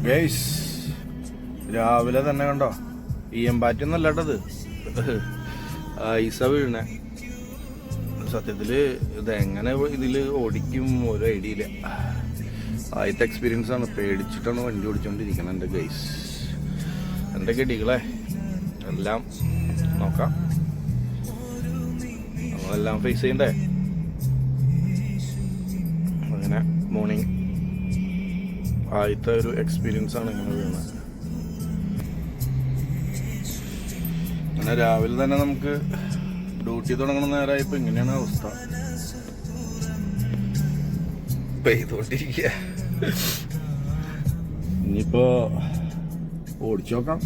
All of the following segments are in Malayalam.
ഗൈസ് രാവിലെ തന്നെ കണ്ടോ ഈയമ്പാറ്റൊന്നല്ല കേട്ടത്, ഐസ വീഴണേ. സത്യത്തില് ഇതെങ്ങനെ ഇതില് ഓടിക്കും ഒരു ഐഡിയ ഇല്ല. ആദ്യത്തെ എക്സ്പീരിയൻസ് ആണ്, പേടിച്ചിട്ടാണ് വണ്ടി ഓടിച്ചോണ്ടിരിക്കുന്നത് എൻ്റെ ഗൈസ്. എൻ്റെ ഗഡികളെ എല്ലാം നോക്കാം, നമ്മളെല്ലാം ഫേസ് ചെയ്യണ്ടേ. അങ്ങനെ മോർണിംഗ് ആദ്യത്തെ ഒരു എക്സ്പീരിയൻസ് ആണ് ഇങ്ങനെ വീണത്. അങ്ങനെ രാവിലെ തന്നെ നമുക്ക് ഡ്യൂട്ടി തുടങ്ങുന്ന നേരമായപ്പോൾ ഇങ്ങനെയാണ് അവസ്ഥ, പെയ്തുകൊണ്ടിരിക്കുക. ഇനിയിപ്പോ ഓടിച്ചു നോക്കാം.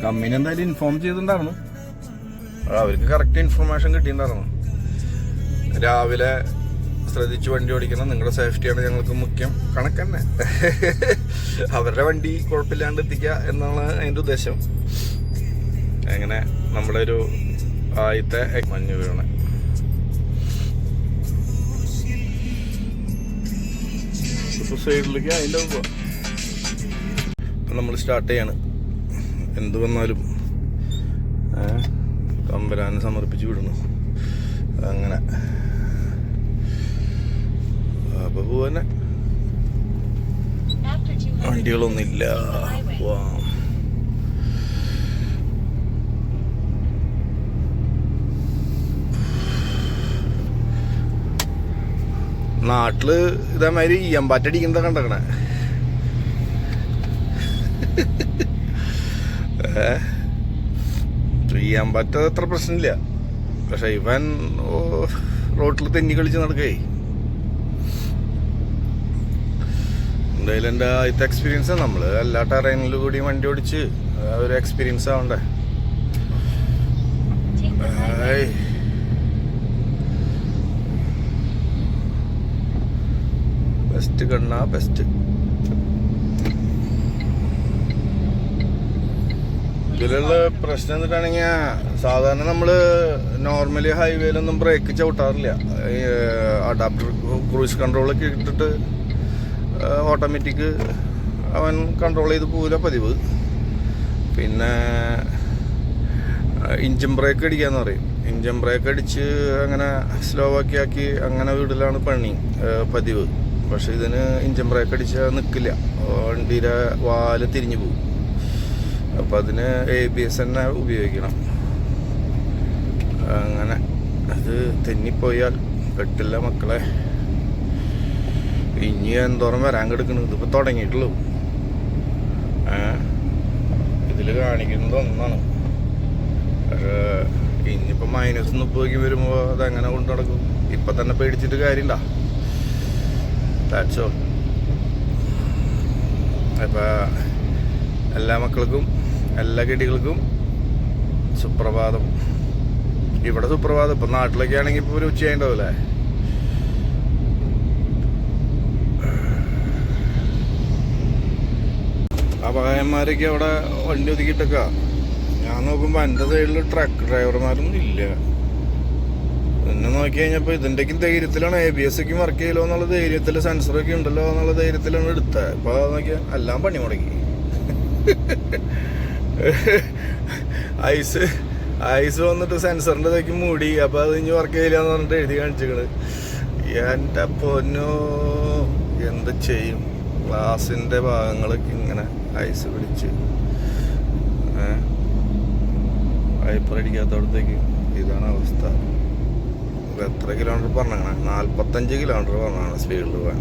കമ്പനി എന്തായാലും ഇൻഫോം ചെയ്തിട്ടുണ്ടായിരുന്നു, അവർക്ക് കറക്റ്റ് ഇൻഫർമേഷൻ കിട്ടിയിട്ടുണ്ടായിരുന്നു. രാവിലെ ശ്രദ്ധിച്ച് വണ്ടി ഓടിക്കണം, നിങ്ങളുടെ സേഫ്റ്റിയാണ് ഞങ്ങൾക്ക് മുഖ്യം. കണക്ക് തന്നെ, അവരുടെ വണ്ടി കുഴപ്പമില്ലാണ്ട് എത്തിക്കുക എന്നാണ് അതിൻ്റെ ഉദ്ദേശം. അങ്ങനെ നമ്മുടെ ഒരു ആദ്യത്തെ മഞ്ഞ് വീണ സൈഡിലേക്ക് അതിൻ്റെ ഇപ്പം നമ്മൾ സ്റ്റാർട്ട് ചെയ്യാണ്. എന്ത് വന്നാലും തമ്പരാനെ സമർപ്പിച്ച് വിടുന്നു. അങ്ങനെ അപ്പോൾ പോവാനെ വണ്ടികളൊന്നുമില്ല. നാട്ടില് ഇതേമാതിരി ഈയമ്പാറ്റടിക്കുന്നത കണ്ടേക്കണേ. ഈയമ്പാറ്റ അത്ര പ്രശ്നമില്ല, പക്ഷെ ഇവൻ റോട്ടിൽ തെന്നി കളിച്ച് നടക്കേ. എന്തായാലും എൻ്റെ ആദ്യത്തെ എക്സ്പീരിയൻസ്, നമ്മൾ എല്ലാ ടെറൈനിലും കൂടി വണ്ടി ഓടിച്ച് ഒരു എക്സ്പീരിയൻസ് ആവണ്ടേ. ബെസ്റ്റ് കണ്ണാ ബെസ്റ്റ്. ഇതിലുള്ള പ്രശ്നം എന്നിട്ടാണെങ്കിൽ, സാധാരണ നമ്മൾ നോർമലി ഹൈവേയിലൊന്നും ബ്രേക്ക് ചവിട്ടാറില്ല. അഡാപ്റ്റർ ക്രൂസ് കൺട്രോളൊക്കെ ഇട്ടിട്ട് ഓട്ടോമാറ്റിക് അവൻ കൺട്രോൾ ചെയ്ത് പോവില്ല പതിവ്. പിന്നെ ഇഞ്ചിൻ ബ്രേക്ക് അടിക്കാന്ന് പറയും. ഇഞ്ചിൻ ബ്രേക്ക് അടിച്ച് അങ്ങനെ സ്ലോ ആക്കി അങ്ങനെ വീട്ടിലാണ് പണി പതിവ്. പക്ഷെ ഇതിന് ഇഞ്ചിൻ ബ്രേക്ക് അടിച്ചാൽ നിൽക്കില്ല, വണ്ടിയുടെ വാല് തിരിഞ്ഞു പോകും. അപ്പം അതിന് ABS തന്നെ ഉപയോഗിക്കണം. അങ്ങനെ അത് തെന്നിപ്പോയാൽ പെട്ടില്ല മക്കളെ. ഇനി എന്തോരം വരാൻ കിടക്കണം, ഇതിപ്പോൾ തുടങ്ങിയിട്ടുള്ളൂ. ഇതിൽ കാണിക്കുന്നത് ഒന്നാണ്, പക്ഷേ ഇനിയിപ്പോൾ -30 വരുമ്പോൾ അതെങ്ങനെ കൊണ്ടു നടക്കും. ഇപ്പം തന്നെ പേടിച്ചിട്ട് കാര്യമില്ല. That's all. അപ്പം എല്ലാ മക്കൾക്കും എല്ലാ ഗഡികൾക്കും സുപ്രഭാതം. ഇവിടെ സുപ്രഭാതം. ഇപ്പം നാട്ടിലൊക്കെ ആണെങ്കിൽ ഇപ്പോൾ ഒരു ഉച്ചയായിണ്ടാവില്ലേ. അപകടന്മാരൊക്കെ അവിടെ വണ്ടി ഒതുക്കിയിട്ടൊക്കെ ഞാൻ നോക്കുമ്പോൾ എൻ്റെ സൈഡിൽ ട്രക്ക് ഡ്രൈവർമാരൊന്നും ഇല്ല. പിന്നെ നോക്കി കഴിഞ്ഞപ്പോൾ ഇതിൻ്റെക്കും ധൈര്യത്തിലാണ് ABS ഒക്കെ വർക്ക് ചെയ്യലോ എന്നുള്ള ധൈര്യത്തിൽ, സെൻസറൊക്കെ ഉണ്ടല്ലോ എന്നുള്ള ധൈര്യത്തിലാണ് എടുത്തത്. ഇപ്പോൾ നോക്കിയാൽ എല്ലാം പണി മുടക്കി. ഐസ് വന്നിട്ട് സെൻസറിൻ്റെ ഇതൊക്കെ മൂടി. അപ്പോൾ അത് ഇനി വർക്ക് ചെയ്യില്ല എന്ന് പറഞ്ഞിട്ട് എഴുതി കാണിച്ചിക്കണ്. എൻ്റെ പൊന്നോ, എന്ത് ചെയ്യും. ഗ്ലാസിൻ്റെ ഭാഗങ്ങളൊക്കെ ഇങ്ങനെ ഐസ് പിടിച്ച് വൈപ്പർ അടിക്കാത്തടത്തേക്ക് ഇതാണ് അവസ്ഥ. എത്ര കിലോമീറ്റർ പറഞ്ഞാണ്? 45 കിലോമീറ്റർ പറഞ്ഞാണ് സ്പീഡിൽ പോകാൻ.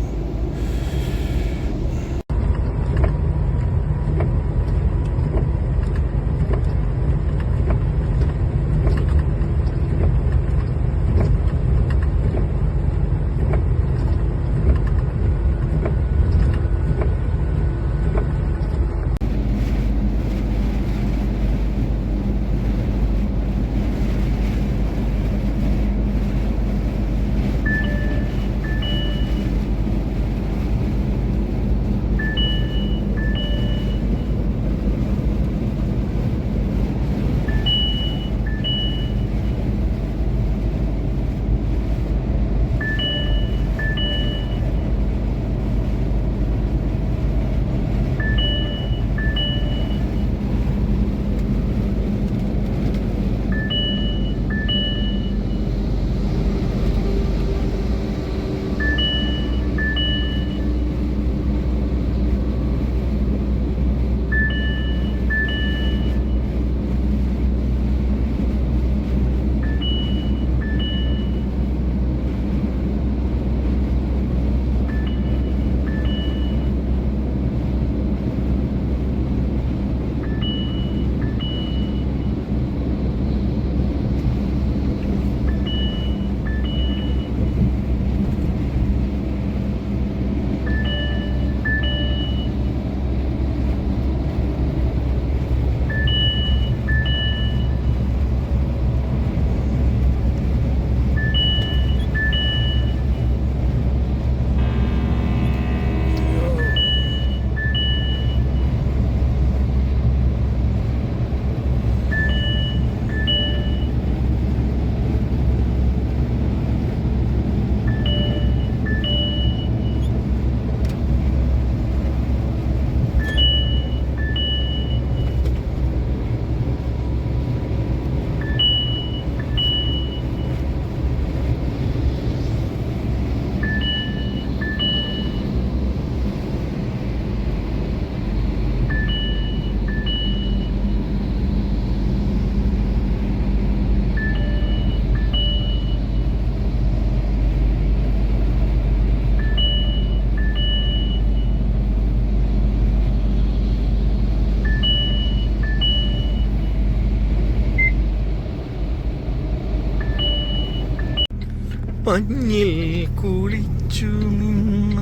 മഞ്ഞിൽ കുളിച്ചു നിന്ന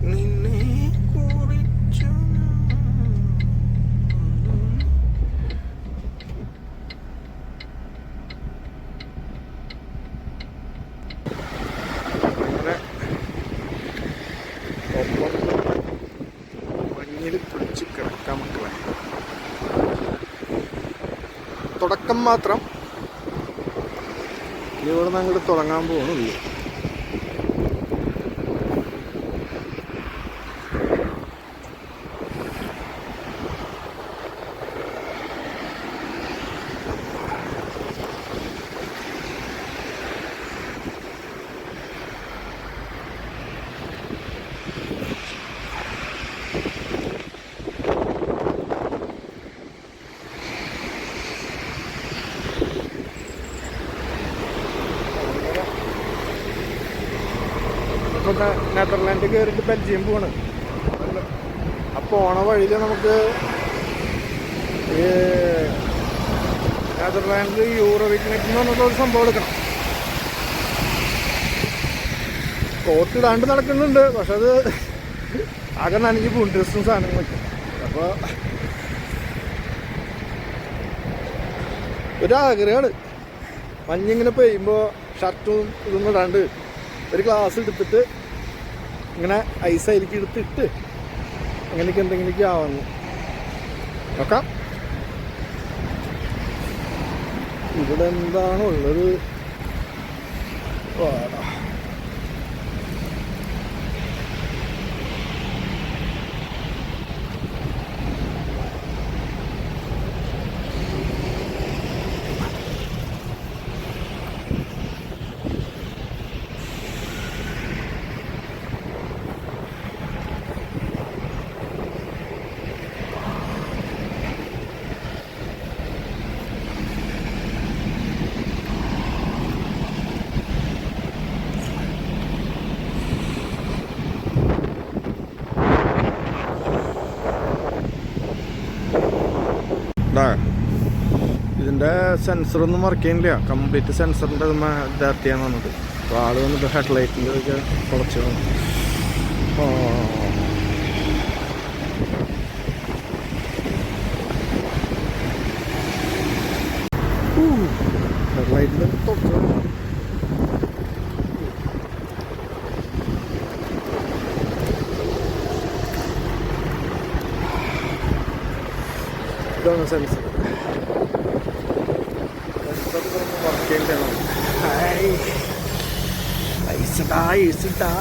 നിന്നെ കുറിച്ചു മഞ്ഞിൽ കുളിച്ച് കിടക്കാൻ മക്കളെ. തുടക്കം മാത്രം. ഇവിടെ നിന്ന് അങ്ങോട്ട് തുടങ്ങാൻ പോകുന്നുള്ളൂ. ഇപ്പം നെതർലാൻഡ് കയറിയിട്ട് ബെൽജിയം പോവാണ്. ആ പോണ വഴിയിൽ നമുക്ക് നെതർലാൻഡിൽ യൂറോവിക്നെറ്റ് എന്ന് പറഞ്ഞിട്ടൊരു സംഭവം എടുക്കണം. കോട്ട് ഇടാണ്ട് നടക്കുന്നുണ്ട്, പക്ഷെ അത് ആകെ നനഞ്ഞ് പൂൺ ഡ്രസ്സും സാധനങ്ങളൊക്കെ. അപ്പോൾ ഒരാഗ്രഹമാണ് മഞ്ഞിങ്ങനെ പെയ്യുമ്പോൾ ഷർട്ടും ഇതൊന്നും ഇടാണ്ട് ഒരു ഗ്ലാസ് എടുത്തിട്ട് ഇങ്ങനെ ഐസായിരിക്കും എടുത്തിട്ട് അങ്ങനെയൊക്കെ എന്തെങ്കിലുമൊക്കെ ആവുന്നു നോക്കാം. ഇവിടെ എന്താണുള്ളത്? ഇതിൻ്റെ സെൻസറൊന്നും വർക്ക് ചെയ്യുന്നില്ല. കംപ്ലീറ്റ് സെൻസറിൻ്റെ ഇതാർത്തിയാന്ന് പറഞ്ഞത്. അപ്പോൾ ആൾ വന്നിട്ട് ഹെഡ്ലൈറ്റിൻ്റെ ഒക്കെ കുറച്ച് ഹെഡ്ലൈറ്റിൻ്റെ തൊട്ട് ഇതാണ് സെൻസർ. വർക്ക് ചെയ്യണം. ഐസിട്ടാ